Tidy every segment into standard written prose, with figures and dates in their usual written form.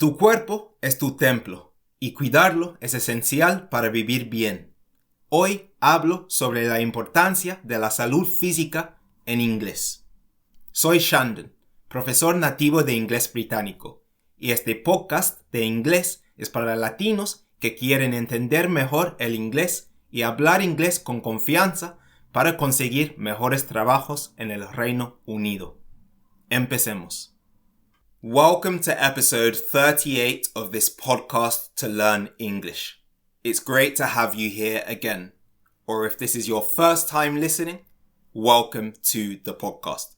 Tu cuerpo es tu templo y cuidarlo es esencial para vivir bien. Hoy hablo sobre la importancia de la salud física en inglés. Soy Shandon, profesor nativo de Inglés Británico, y este podcast de inglés es para latinos que quieren entender mejor el inglés y hablar inglés con confianza para conseguir mejores trabajos en el Reino Unido. Empecemos. Welcome to episode 38 of this podcast to learn English. It's great to have you here again. Or if this is your first time listening, welcome to the podcast.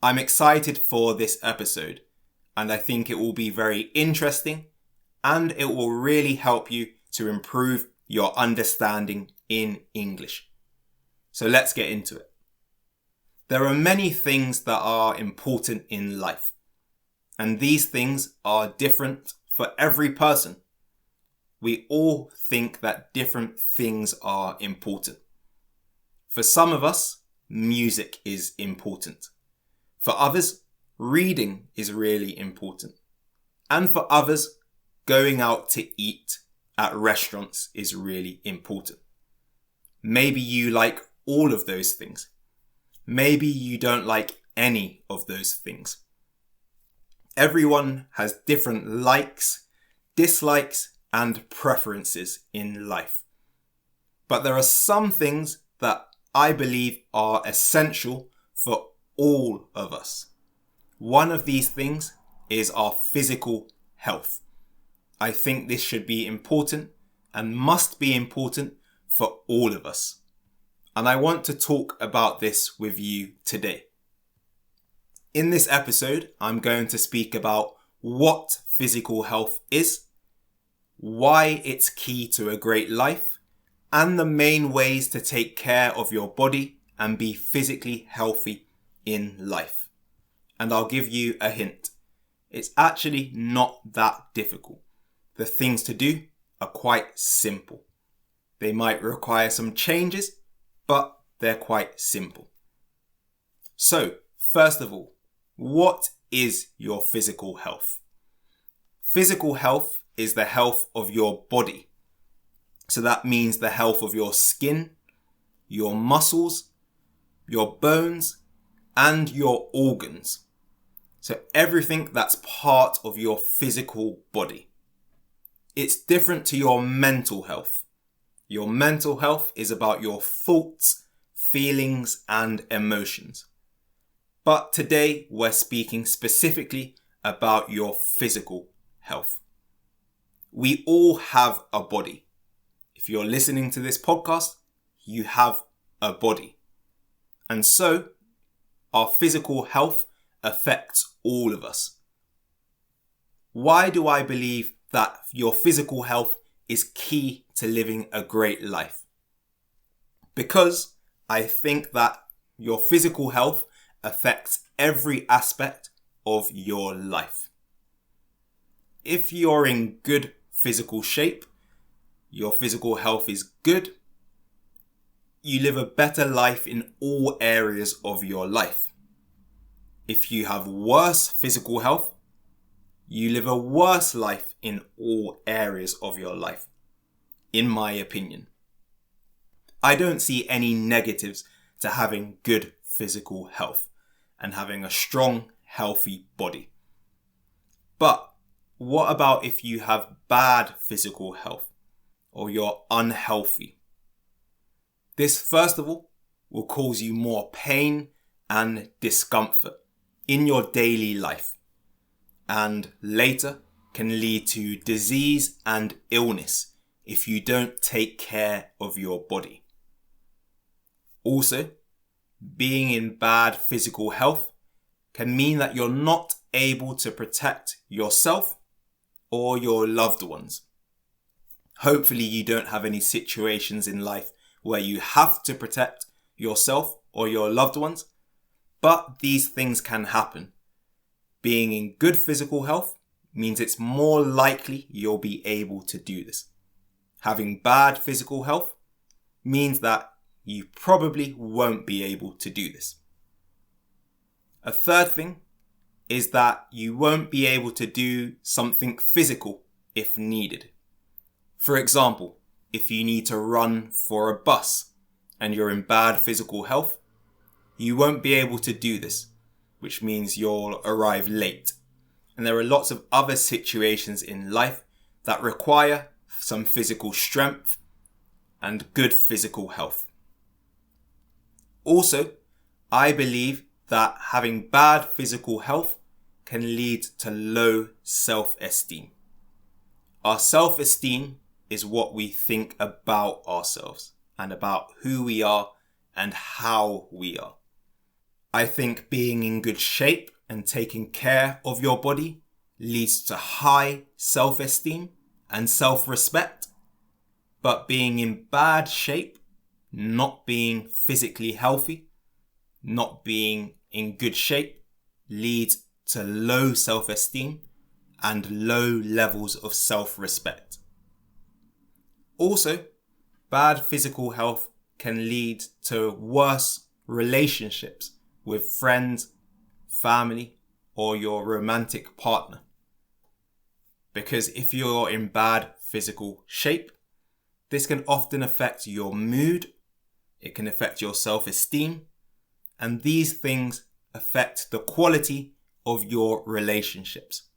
I'm excited for this episode, and I think it will be very interesting, and it will really help you to improve your understanding in English. So let's get into it. There are many things that are important in life. And these things are different for every person. We all think that different things are important. For some of us, music is important. For others, reading is really important. And for others, going out to eat at restaurants is really important. Maybe you like all of those things. Maybe you don't like any of those things. Everyone has different likes, dislikes, and preferences in life. But there are some things that I believe are essential for all of us. One of these things is our physical health. I think this should be important and must be important for all of us. And I want to talk about this with you today. In this episode, I'm going to speak about what physical health is, why it's key to a great life, and the main ways to take care of your body and be physically healthy in life. And I'll give you a hint. It's actually not that difficult. The things to do are quite simple. They might require some changes, but they're quite simple. So, first of all, what is your physical health? Physical health is the health of your body. So that means the health of your skin, your muscles, your bones, and your organs. So everything that's part of your physical body. It's different to your mental health. Your mental health is about your thoughts, feelings, and emotions. But today we're speaking specifically about your physical health. We all have a body. If you're listening to this podcast, you have a body. And so, our physical health affects all of us. Why do I believe that your physical health is key to living a great life? Because I think that your physical health affects every aspect of your life. If you're in good physical shape, your physical health is good, you live a better life in all areas of your life. If you have worse physical health, you live a worse life in all areas of your life, in my opinion. I don't see any negatives to having good physical health and having a strong, healthy body. But what about if you have bad physical health or you're unhealthy? This, first of all, will cause you more pain and discomfort in your daily life, and later can lead to disease and illness if you don't take care of your body. Also, being in bad physical health can mean that you're not able to protect yourself or your loved ones. Hopefully you don't have any situations in life where you have to protect yourself or your loved ones, but these things can happen. Being in good physical health means it's more likely you'll be able to do this. Having bad physical health means that you probably won't be able to do this. A third thing is that you won't be able to do something physical if needed. For example, if you need to run for a bus and you're in bad physical health, you won't be able to do this, which means you'll arrive late. And there are lots of other situations in life that require some physical strength and good physical health. Also, I believe that having bad physical health can lead to low self-esteem. Our self-esteem is what we think about ourselves and about who we are and how we are. I think being in good shape and taking care of your body leads to high self-esteem and self-respect. But being in bad shape, not being physically healthy, not being in good shape leads to low self-esteem and low levels of self-respect. Also, bad physical health can lead to worse relationships with friends, family, or your romantic partner. Because if you're in bad physical shape, this can often affect your mood, it can affect your self-esteem, and these things affect the quality of your relationships.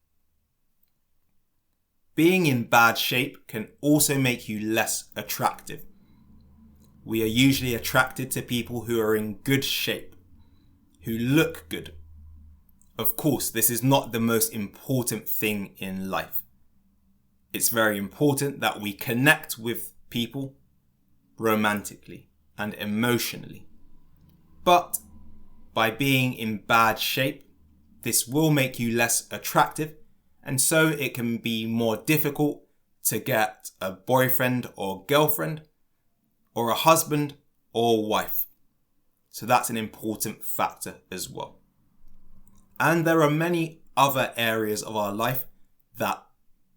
Being in bad shape can also make you less attractive. We are usually attracted to people who are in good shape, who look good. Of course, this is not the most important thing in life. It's very important that we connect with people romantically and emotionally. But by being in bad shape, this will make you less attractive, and so it can be more difficult to get a boyfriend or girlfriend, or a husband or wife. So that's an important factor as well. And there are many other areas of our life that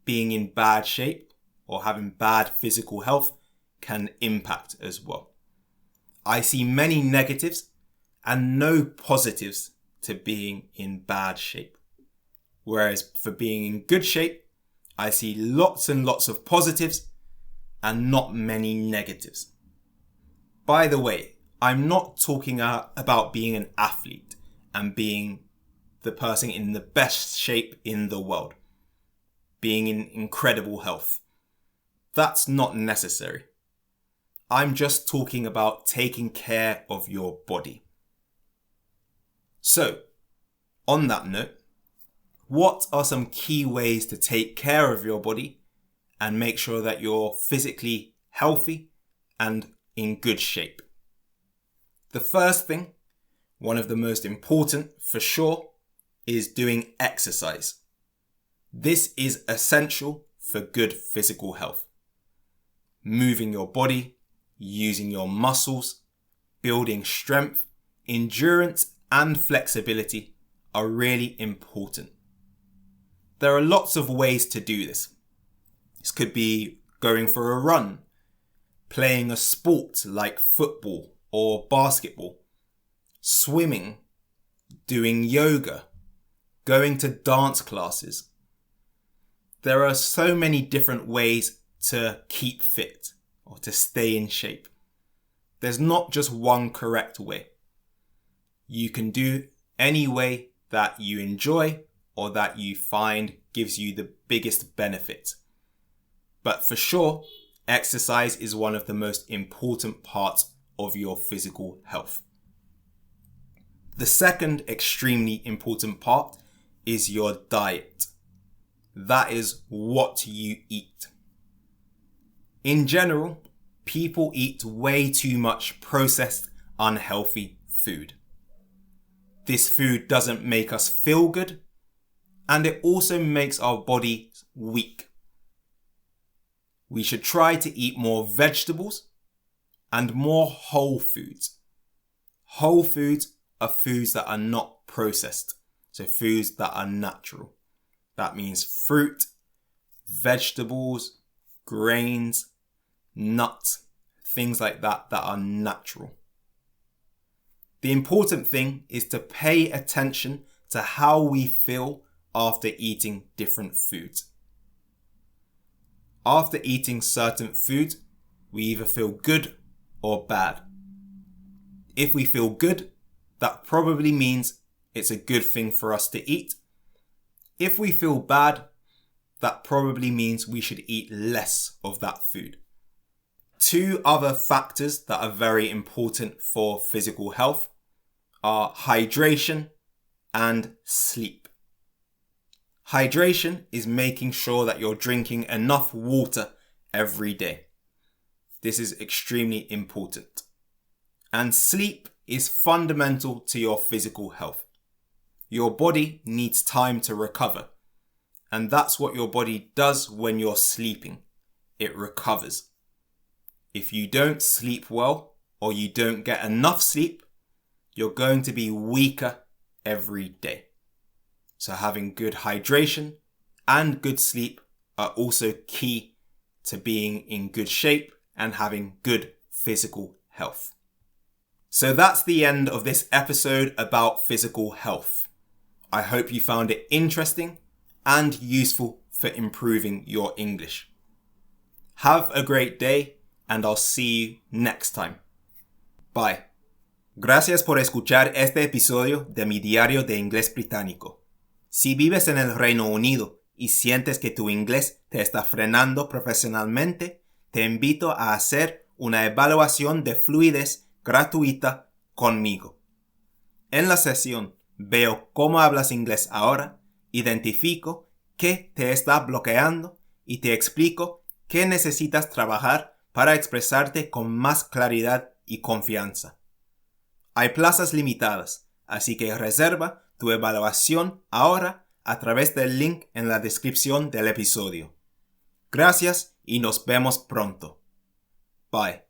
being in bad shape or having bad physical health can impact as well. I see many negatives and no positives to being in bad shape. Whereas for being in good shape, I see lots and lots of positives and not many negatives. By the way, I'm not talking about being an athlete and being the person in the best shape in the world, being in incredible health. That's not necessary. I'm just talking about taking care of your body. So, on that note, what are some key ways to take care of your body and make sure that you're physically healthy and in good shape? The first thing, one of the most important for sure, is doing exercise. This is essential for good physical health. Moving your body, using your muscles, building strength, endurance, and flexibility are really important. There are lots of ways to do this. This could be going for a run, playing a sport like football or basketball, swimming, doing yoga, going to dance classes. There are so many different ways to keep fit or to stay in shape. There's not just one correct way. You can do any way that you enjoy or that you find gives you the biggest benefit. But for sure, exercise is one of the most important parts of your physical health. The second extremely important part is your diet. That is what you eat. In general, people eat way too much processed, unhealthy food. This food doesn't make us feel good, and it also makes our body weak. We should try to eat more vegetables and more whole foods. Whole foods are foods that are not processed, so foods that are natural. That means fruit, vegetables, grains, nuts, things like that are natural. The important thing is to pay attention to how we feel after eating different foods. After eating certain foods, we either feel good or bad. If we feel good, that probably means it's a good thing for us to eat. If we feel bad, that probably means we should eat less of that food. Two other factors that are very important for physical health are hydration and sleep. Hydration is making sure that you're drinking enough water every day. This is extremely important. And sleep is fundamental to your physical health. Your body needs time to recover. And that's what your body does when you're sleeping. It recovers. If you don't sleep well or you don't get enough sleep, you're going to be weaker every day. So having good hydration and good sleep are also key to being in good shape and having good physical health. So that's the end of this episode about physical health. I hope you found it interesting and useful for improving your English. Have a great day and I'll see you next time. Bye. Gracias por escuchar este episodio de mi diario de Inglés Británico. Si vives en el Reino Unido y sientes que tu inglés te está frenando profesionalmente, te invito a hacer una evaluación de fluidez gratuita conmigo. En la sesión veo cómo hablas inglés ahora, identifico qué te está bloqueando y te explico qué necesitas trabajar para expresarte con más claridad y confianza. Hay plazas limitadas, así que reserva tu evaluación ahora a través del link en la descripción del episodio. Gracias y nos vemos pronto. Bye.